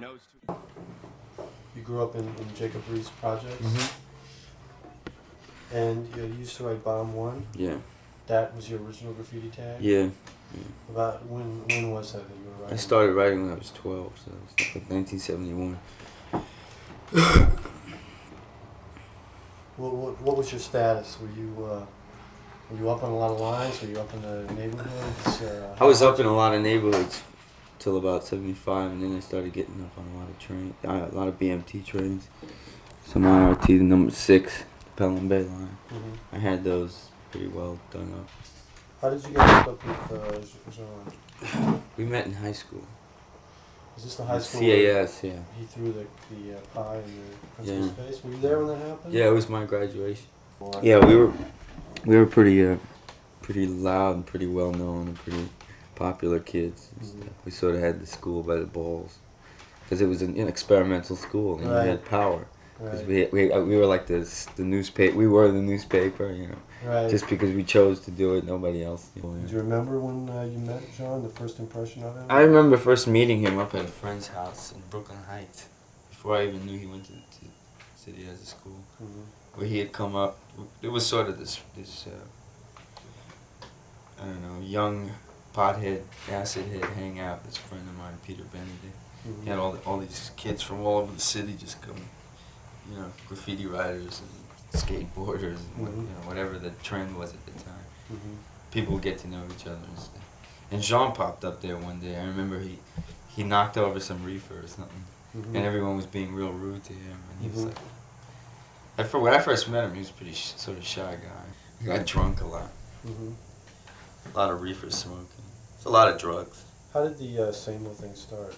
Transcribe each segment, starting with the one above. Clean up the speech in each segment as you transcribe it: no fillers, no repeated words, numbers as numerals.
You grew up in Jacob Riis projects, and you used to write Bomb One. Yeah. That was your original graffiti tag. Yeah. About when was that you were writing? I started writing when I was 12, so it was like 1971. What was your status? Were you up on a lot of lines? Were you up in the neighborhoods? I was up in a lot of neighborhoods till about 75, and then I started getting up on a lot of trains, a lot of BMT trains. Some IRT, the number 6, the Pelham Bay line. I had those pretty well done up. How did you get hooked up with Jean? We met in high school. Is this the high school? CAS, yeah. He threw the pie in the principal's face. Were you there when that happened? Yeah, it was my graduation. Yeah, we were pretty loud and pretty well known and pretty popular kids. We sort of had the school by the balls because it was an experimental school and we had power. Because we were like the newspaper. We were the newspaper, you know. Right. Just because we chose to do it, nobody else. You know. Do you remember when you met Jean? The first impression of him? I remember first meeting him up at a friend's house in Brooklyn Heights, before I even knew he went to City as a school. Where he had come up. It was sort of this I don't know, young pothead, acid head hangout. This friend of mine, Peter Benedict. He had all these kids from all over the city just come. You know, graffiti writers and skateboarders and you know, whatever the trend was at the time. People would get to know each other and stuff. And Jean popped up there one day. I remember he knocked over some reefer or something, and everyone was being real rude to him. And he was like, when I first met him, he was a pretty sort of shy guy. He got drunk a lot. A lot of reefer smoking. It's a lot of drugs. How did the Samo thing start?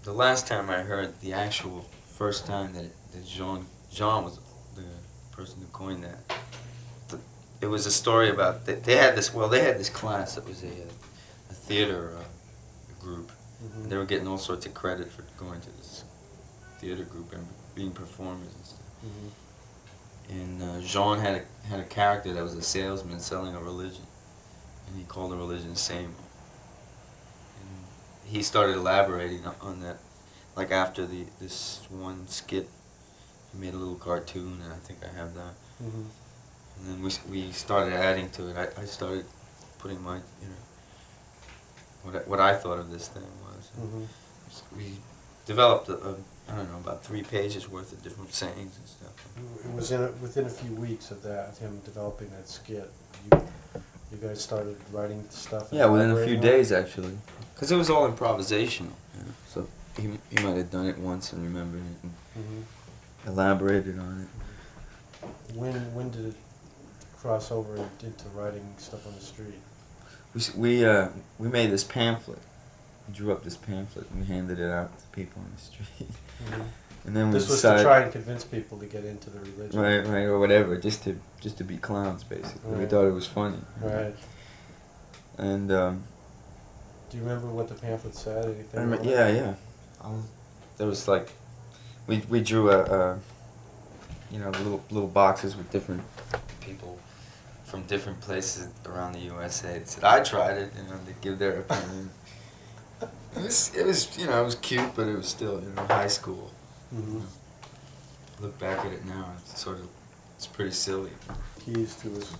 The last time I heard, the actual first time that Jean was the person who coined that. It was a story about they had this class that was a theater group. And they were getting all sorts of credit for going to this theater group and being performers and stuff. And Jean had a character that was a salesman selling a religion, and he called the religion Samo. He started elaborating on that, like after this one skit, he made a little cartoon, and I think I have that. And then we started adding to it. I started putting my, you know, what I thought of this thing was. We developed I don't know, about 3 pages worth of different sayings and stuff. It was within a few weeks of that, him developing that skit. You guys started writing stuff? Yeah, within a few days actually. Because it was all improvisational, you know? So he might have done it once and remembered it and elaborated on it. When did it cross over into writing stuff on the street? We made this pamphlet. We drew up this pamphlet and we handed it out to people on the street. And then this was to try and convince people to get into the religion. Right, or whatever, just to be clowns basically. We thought it was funny. Right. And do you remember what the pamphlet said? Anything? Yeah. There was like, we drew you know, little boxes with different people from different places around the USA. They said, I tried it, you know, they give their opinion. It was, you know, it was cute, but it was still, you know, high school. You know. Look back at it now, it's pretty silly. Keys to his.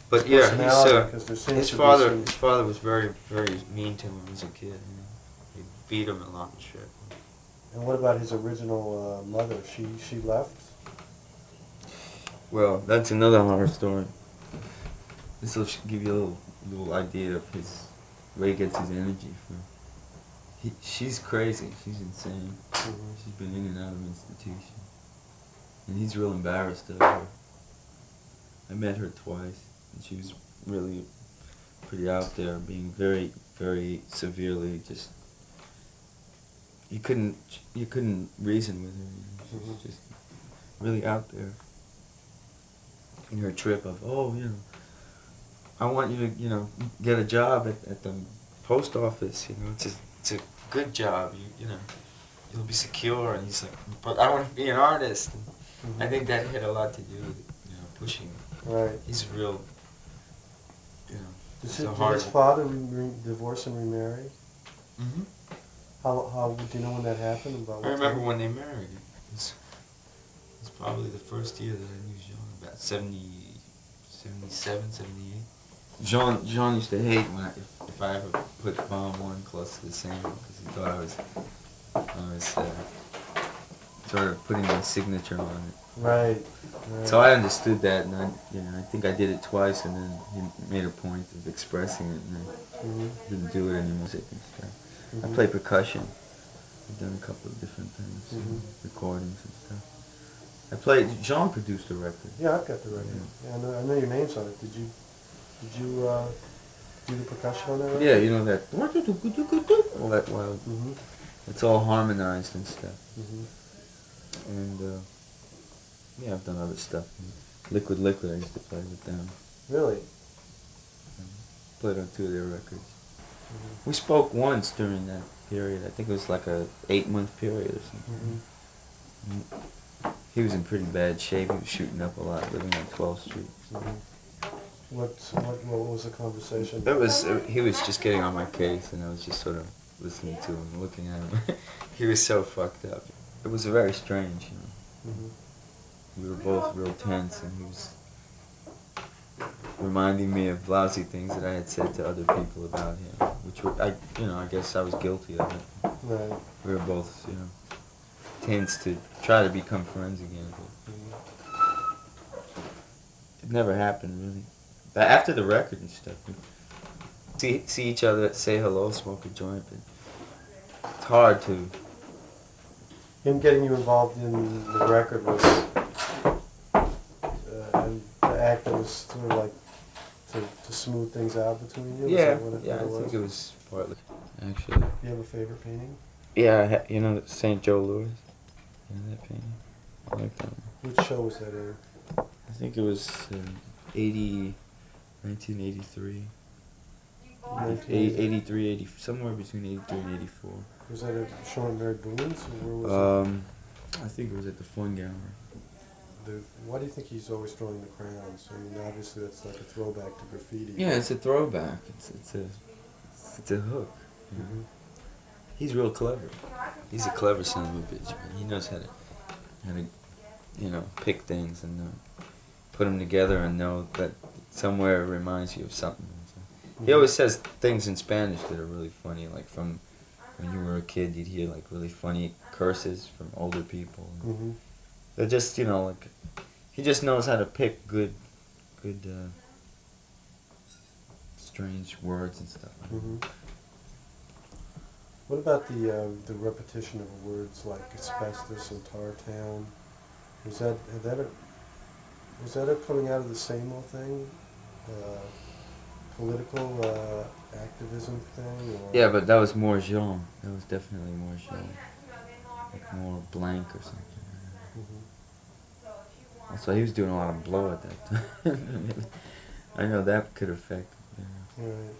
But yeah, his father was very, very mean to him as a kid. You know? He beat him a lot and shit. And what about his original mother? She left? Well, that's another horror story. This will give you a little idea of where he gets his energy from. She's crazy. She's insane. She's been in and out of institution. And he's real embarrassed of her. I met her twice, and she was really pretty out there, being very, very severely just. You couldn't reason with her. You know? She was just really out there. In her trip of, oh, you know, I want you to, you know, get a job at the post office. You know, it's a good job. You know, you'll be secure. And he's like, but I want to be an artist. And I think that had a lot to do with, you know, pushing. Right. He's real. You know. Did his father divorce and remarry? Mm-hmm. How do you know when that happened? About what I remember time? when they married. It's probably the first year that I knew Jean, about 77, 78. Jean used to hate when if I ever put bomb one close to the same because he thought I was sort of putting my signature on it. Right. So Right. I understood that, and I think I did it twice, and then he made a point of expressing it, and Mhm. I didn't do it anymore. And stuff. I Mhm. play percussion. I've done a couple of different things, Mhm. recordings and stuff. I played. Jean produced a record. Yeah, I've got the record. Yeah. Yeah, I know your name's on it. Did you do the percussion on that record? Yeah, you know that. All that wild. Mhm. It's all harmonized and stuff. Mhm. And yeah, I've done other stuff. Liquid Liquid, I used to play with them. Really? Played on 2 of their records. Mhm. We spoke once during that period. I think it was like a 8-month period or something. Mhm. He was in pretty bad shape. He was shooting up a lot, living on 12th Street. Mhm. What was the conversation? He was just getting on my case, and I was just sort of listening to him, looking at him. He was so fucked up. It was very strange, you know. Mhm. We were both real tense, and he was reminding me of lousy things that I had said to other people about him, which were, I guess I was guilty of it. Right. We were both, tense to try to become friends again, but Mhm. it never happened really. But after the record and stuff, we see each other, say hello, smoke a joint, but it's hard to. Him getting you involved in the record was and the act that was sort of like to smooth things out between you. Is Yeah, that what yeah, I it was? think it was partly. Actually. Do you have a favorite painting? Yeah, St. Joe Louis. You know that painting? I like that one. Which show was that in? I think it was 80, 1983. 83, 80, somewhere between 83 and 84. Was that at Sean Mary Boone's, or where was I think it was at the Fun Gallery. why do you think he's always throwing the crayons? I mean, obviously that's like a throwback to graffiti. Yeah, it's a throwback. It's a hook. You know? Mm-hmm. He's real clever. He's a clever son of a bitch, man. He knows how to pick things and put them together and know that somewhere it reminds you of something. So. He Mm-hmm. always says things in Spanish that are really funny, like from when you were a kid, you'd hear like really funny curses from older people. Mm-hmm. They're just, like he just knows how to pick good, strange words and stuff. Mm-hmm. What about the repetition of words like asbestos and tar town? Was that a coming out of the same old thing? Political activism thing? Or? Yeah, but that was more Jean. That was definitely more Jean. Like more blank or something. Mm-hmm. Also, he was doing a lot of blow at that time. I know that could affect. Right.